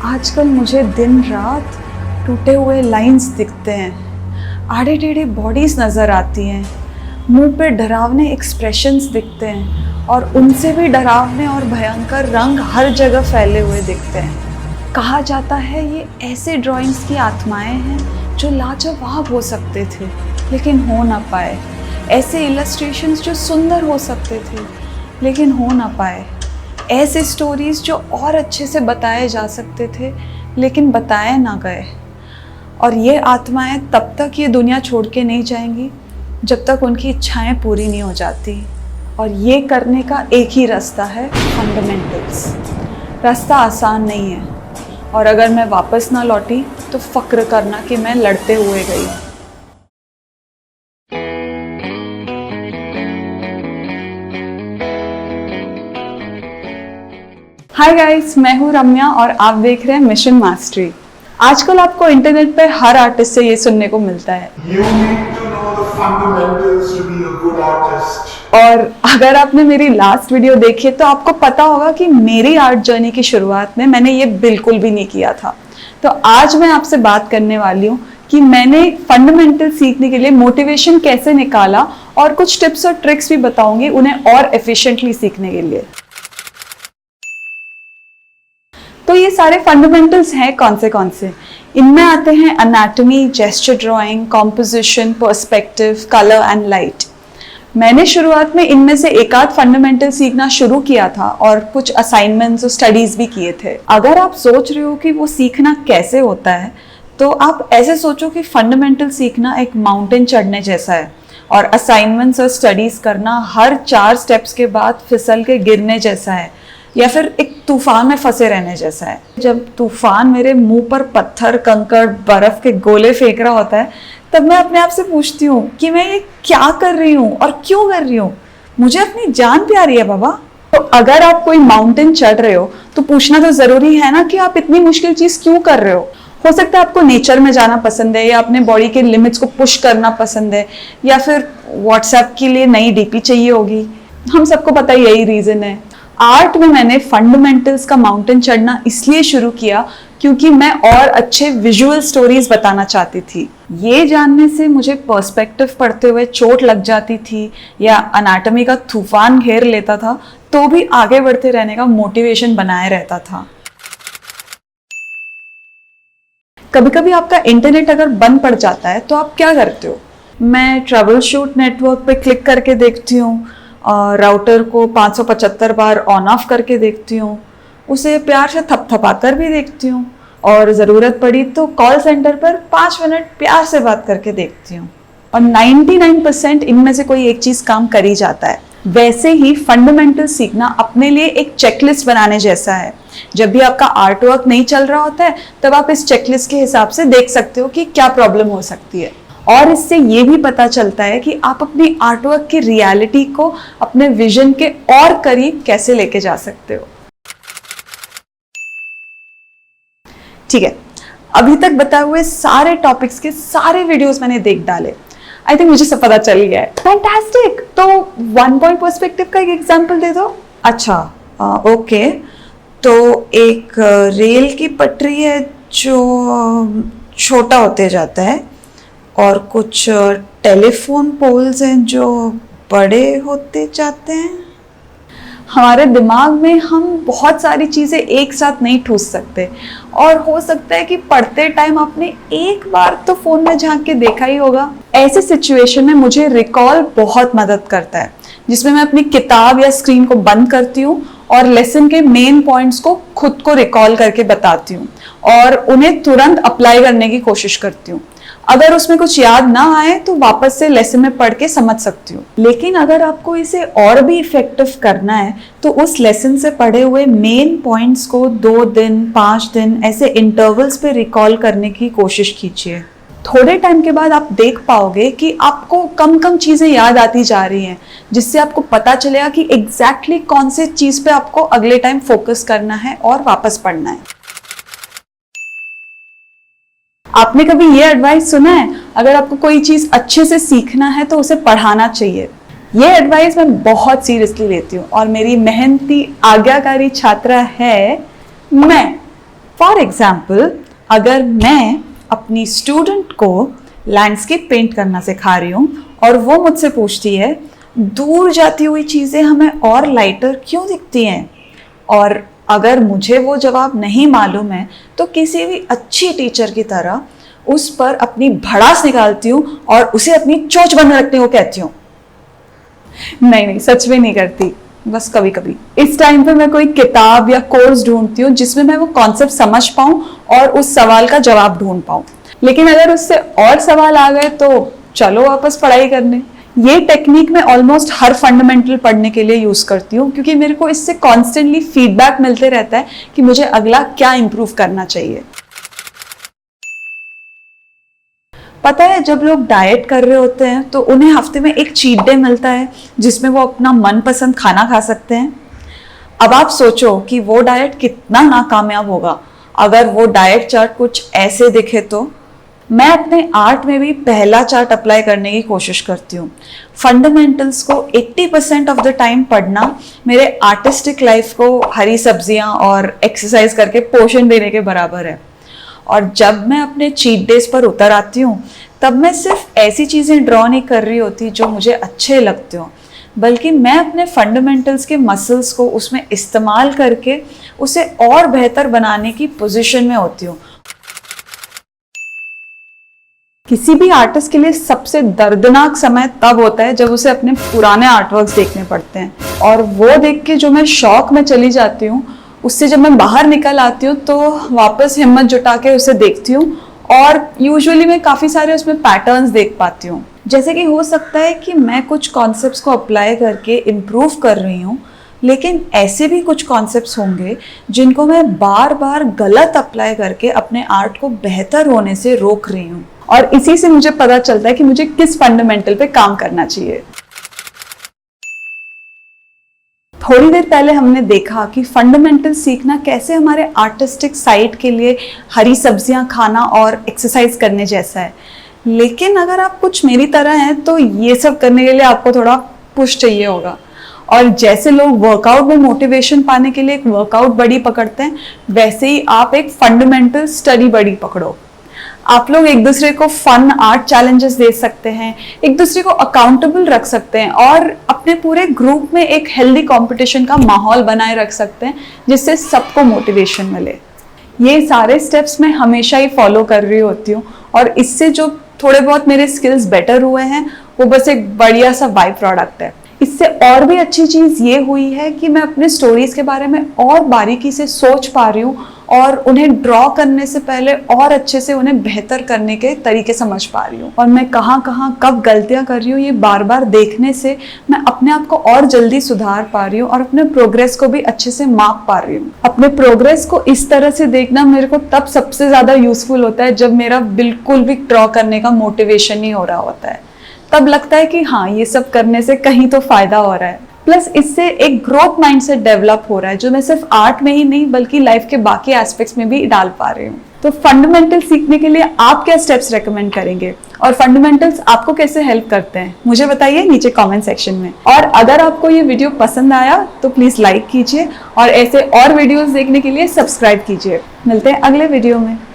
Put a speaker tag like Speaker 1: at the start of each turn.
Speaker 1: आजकल मुझे दिन रात टूटे हुए लाइंस दिखते हैं, आड़े टेढ़े बॉडीज़ नज़र आती हैं, मुंह पे डरावने एक्सप्रेशंस दिखते हैं और उनसे भी डरावने और भयंकर रंग हर जगह फैले हुए दिखते हैं। कहा जाता है ये ऐसे ड्राइंग्स की आत्माएं हैं जो लाजवाब हो सकते थे लेकिन हो ना पाए, ऐसे इलस्ट्रेशंस जो सुंदर हो सकते थे लेकिन हो ना पाए, ऐसे स्टोरीज़ जो और अच्छे से बताए जा सकते थे लेकिन बताए ना गए। और ये आत्माएं तब तक ये दुनिया छोड़ के नहीं जाएंगी जब तक उनकी इच्छाएं पूरी नहीं हो जाती। और ये करने का एक ही रास्ता है, फंडामेंटल्स। रास्ता आसान नहीं है और अगर मैं वापस ना लौटी तो फ़क्र करना कि मैं लड़ते हुए गई। हाय गाइस, मैं हूँ रम्या और आप देख रहे हैं मिशन मास्टरी। आजकल आपको इंटरनेट पे हर आर्टिस्ट से ये सुनने को मिलता है,
Speaker 2: You need to know the fundamentals to be a good artist.
Speaker 1: और अगर आपने मेरी लास्ट वीडियो देखी तो आपको पता होगा कि मेरी आर्ट जर्नी की शुरुआत में मैंने ये बिल्कुल भी नहीं किया था। तो आज मैं आपसे बात करने वाली हूँ कि मैंने फंडामेंटल सीखने के लिए मोटिवेशन कैसे निकाला और कुछ टिप्स और ट्रिक्स भी बताऊंगी उन्हें और एफिशिएंटली सीखने के लिए। तो ये सारे फंडामेंटल्स हैं कौन से? इनमें आते हैं anatomy, gesture drawing, composition, perspective, colour and light. मैंने शुरुआत में इनमें से एक आध फंडामेंटल सीखना शुरू किया था और कुछ असाइनमेंट्स और स्टडीज भी किए थे। अगर आप सोच रहे हो कि वो सीखना कैसे होता है तो आप ऐसे सोचो कि फंडामेंटल सीखना एक माउंटेन चढ़ने जैसा है और असाइनमेंट्स और स्टडीज करना हर 4 स्टेप्स के बाद फिसल के गिरने जैसा है या फिर एक तूफान में फंसे रहने जैसा है। जब तूफान मेरे मुंह पर पत्थर, कंकड़, बर्फ के गोले फेंक रहा होता है तब मैं अपने आप से पूछती हूँ कि मैं ये क्या कर रही हूँ और क्यों कर रही हूँ। मुझे अपनी जान प्यारी है बाबा। तो अगर आप कोई माउंटेन चढ़ रहे हो तो पूछना तो जरूरी है ना कि आप इतनी मुश्किल चीज क्यों कर रहे हो सकता है आपको नेचर में जाना पसंद है या अपने बॉडी के लिमिट्स को पुश करना पसंद है या फिर व्हाट्सएप के लिए नई डीपी चाहिए होगी। हम सबको पता है यही रीजन है। आर्ट में मैंने फंडामेंटल्स का माउंटेन चढ़ना इसलिए शुरू किया क्योंकि मैं और अच्छे विजुअल स्टोरीज बताना चाहती थी। ये जानने से मुझे पर्सपेक्टिव पढ़ते हुए चोट लग जाती थी या एनाटॉमी का तूफान घेर लेता था तो भी आगे बढ़ते रहने का मोटिवेशन बनाए रहता था। कभी कभी आपका इंटरनेट अगर बंद पड़ जाता है तो आप क्या करते हो? मैं ट्रबल शूट नेटवर्क पे क्लिक करके देखती हूँ, राउटर को 575 बार ऑन ऑफ करके देखती हूँ, उसे प्यार से थपथपा कर भी देखती हूँ और ज़रूरत पड़ी तो कॉल सेंटर पर 5 मिनट प्यार से बात करके देखती हूँ और 99% इनमें से कोई एक चीज़ काम कर ही जाता है। वैसे ही फंडामेंटल सीखना अपने लिए एक चेकलिस्ट बनाने जैसा है। जब भी आपका आर्ट वर्क नहीं चल रहा होता है तब आप इस चेकलिस्ट के हिसाब से देख सकते हो कि क्या प्रॉब्लम हो सकती है और इससे ये भी पता चलता है कि आप अपनी आर्टवर्क की रियलिटी को अपने विजन के और करीब कैसे लेके जा सकते हो। ठीक है, अभी तक बताए हुए सारे टॉपिक्स के सारे वीडियोस मैंने देख डाले। आई थिंक मुझे सब पता चल गया है। फैंटास्टिक। तो 1 पॉइंट पर्सपेक्टिव का एक एग्जांपल दे दो। अच्छा, ओके। तो एक रेल की पटरी है जो छोटा होते जाता है और कुछ टेलीफोन पोल्स हैं जो बड़े होते जाते हैं। हमारे दिमाग में हम बहुत सारी चीज़ें एक साथ नहीं ठूस सकते और हो सकता है कि पढ़ते टाइम आपने एक बार तो फ़ोन में झांक के देखा ही होगा। ऐसे सिचुएशन में मुझे रिकॉल बहुत मदद करता है जिसमें मैं अपनी किताब या स्क्रीन को बंद करती हूँ और लेसन के मेन पॉइंट्स को खुद को रिकॉल करके बताती हूँ और उन्हें तुरंत अप्लाई करने की कोशिश करती हूँ। अगर उसमें कुछ याद ना आए तो वापस से लेसन में पढ़ के समझ सकती हूँ। लेकिन अगर आपको इसे और भी इफेक्टिव करना है तो उस लेसन से पढ़े हुए मेन पॉइंट्स को 2 दिन, 5 दिन ऐसे इंटरवल्स पे रिकॉल करने की कोशिश कीजिए। थोड़े टाइम के बाद आप देख पाओगे कि आपको कम चीज़ें याद आती जा रही हैं जिससे आपको पता चलेगा कि एग्जैक्टली कौन से चीज़ पे आपको अगले टाइम फोकस करना है और वापस पढ़ना है। आपने कभी ये एडवाइस सुना है, अगर आपको कोई चीज़ अच्छे से सीखना है तो उसे पढ़ाना चाहिए। ये एडवाइस मैं बहुत सीरियसली लेती हूँ और मेरी मेहनती आज्ञाकारी छात्रा है मैं। फॉर एग्जाम्पल, अगर मैं अपनी स्टूडेंट को लैंडस्केप पेंट करना सिखा रही हूँ और वो मुझसे पूछती है दूर जाती हुई चीज़ें हमें और लाइटर क्यों दिखती हैं, और अगर मुझे वो जवाब नहीं मालूम है तो किसी भी अच्छी टीचर की तरह उस पर अपनी भड़ास निकालती हूँ और उसे अपनी चोंच बंद रखने को कहती हूँ। नहीं, सच में नहीं करती, बस कभी कभी। इस टाइम पे मैं कोई किताब या कोर्स ढूंढती हूँ जिसमें मैं वो कॉन्सेप्ट समझ पाऊँ और उस सवाल का जवाब ढूंढ पाऊँ। लेकिन अगर उससे और सवाल आ गए तो चलो वापस पढ़ाई करने। ये टेक्निक मैं ऑलमोस्ट हर फंडामेंटल पढ़ने के लिए यूज करती हूँ, क्योंकि मेरे को इससे कॉन्स्टेंटली फीडबैक मिलते रहता है कि मुझे अगला क्या इंप्रूव करना चाहिए। पता है, जब लोग डाइट कर रहे होते हैं तो उन्हें हफ्ते में एक चीट डे मिलता है जिसमें वो अपना मनपसंद खाना खा सकते हैं। अब आप सोचो कि वो डाइट कितना नाकामयाब होगा अगर वो डाइट चार्ट कुछ ऐसे दिखे तो। मैं अपने आर्ट में भी पहला चार्ट अप्लाई करने की कोशिश करती हूँ। फंडामेंटल्स को 80% ऑफ द टाइम पढ़ना मेरे आर्टिस्टिक लाइफ को हरी सब्जियां और एक्सरसाइज करके पोषण देने के बराबर है। और जब मैं अपने चीट डेज पर उतर आती हूँ तब मैं सिर्फ ऐसी चीज़ें ड्रॉ नहीं कर रही होती जो मुझे अच्छे लगते हो, बल्कि मैं अपने फंडामेंटल्स के मसल्स को उसमें इस्तेमाल करके उसे और बेहतर बनाने की पोजीशन में होती हूँ। किसी भी आर्टिस्ट के लिए सबसे दर्दनाक समय तब होता है जब उसे अपने पुराने आर्टवर्क्स देखने पड़ते हैं, और वो देख के जो मैं शौक में चली जाती हूँ उससे जब मैं बाहर निकल आती हूँ तो वापस हिम्मत जुटा के उसे देखती हूँ, और यूजुअली मैं काफ़ी सारे उसमें पैटर्न्स देख पाती हूँ। जैसे कि हो सकता है कि मैं कुछ कॉन्सेप्ट्स को अप्लाई करके इम्प्रूव कर रही हूँ, लेकिन ऐसे भी कुछ कॉन्सेप्ट्स होंगे जिनको मैं बार बार गलत अप्लाई करके अपने आर्ट को बेहतर होने से रोक रही हूँ, और इसी से मुझे पता चलता है कि मुझे किस फंडामेंटल पे काम करना चाहिए। थोड़ी देर पहले हमने देखा कि फंडामेंटल सीखना कैसे हमारे आर्टिस्टिक साइड के लिए हरी सब्जियां खाना और एक्सरसाइज करने जैसा है। लेकिन अगर आप कुछ मेरी तरह हैं तो ये सब करने के लिए आपको थोड़ा पुश चाहिए होगा। और जैसे लोग वर्कआउट में मोटिवेशन पाने के लिए एक वर्कआउट बड़ी पकड़ते हैं, वैसे ही आप एक फंडामेंटल स्टडी बड़ी पकड़ो। आप लोग एक दूसरे को फन आर्ट चैलेंजेस दे सकते हैं, एक दूसरे को अकाउंटेबल रख सकते हैं, और अपने पूरे ग्रुप में एक हेल्दी कंपटीशन का माहौल बनाए रख सकते हैं जिससे सबको मोटिवेशन मिले। ये सारे स्टेप्स मैं हमेशा ही फॉलो कर रही होती हूँ, और इससे जो थोड़े बहुत मेरे स्किल्स बेटर हुए हैं वो बस एक बढ़िया सा बाई प्रोडक्ट है। इससे और भी अच्छी चीज़ ये हुई है कि मैं अपने स्टोरीज के बारे में और बारीकी से सोच पा रही हूँ, और उन्हें ड्रॉ करने से पहले और अच्छे से उन्हें बेहतर करने के तरीके समझ पा रही हूँ, और मैं कहाँ कहाँ कब गलतियाँ कर रही हूँ ये बार बार देखने से मैं अपने आप को और जल्दी सुधार पा रही हूँ और अपने प्रोग्रेस को भी अच्छे से माप पा रही हूँ। अपने प्रोग्रेस को इस तरह से देखना मेरे को तब सबसे ज़्यादा यूजफुल होता है जब मेरा बिल्कुल भी ड्रॉ करने का मोटिवेशन नहीं हो रहा होता है। तब लगता है कि हाँ, ये सब करने से कहीं तो फायदा हो रहा है। प्लस इससे एक ग्रोथ माइंडसेट डेवलप हो रहा है जो मैं सिर्फ आर्ट में ही नहीं बल्कि लाइफ के बाकी एस्पेक्ट्स में भी डाल पा रही हूँ। तो फंडामेंटल सीखने के लिए आप क्या स्टेप्स रेकमेंड करेंगे, और फंडामेंटल्स आपको कैसे हेल्प करते हैं, मुझे बताइए नीचे कमेंट सेक्शन में। और अगर आपको ये वीडियो पसंद आया तो प्लीज लाइक कीजिए, और ऐसे और वीडियोस देखने के लिए सब्सक्राइब कीजिए। मिलते हैं अगले वीडियो में।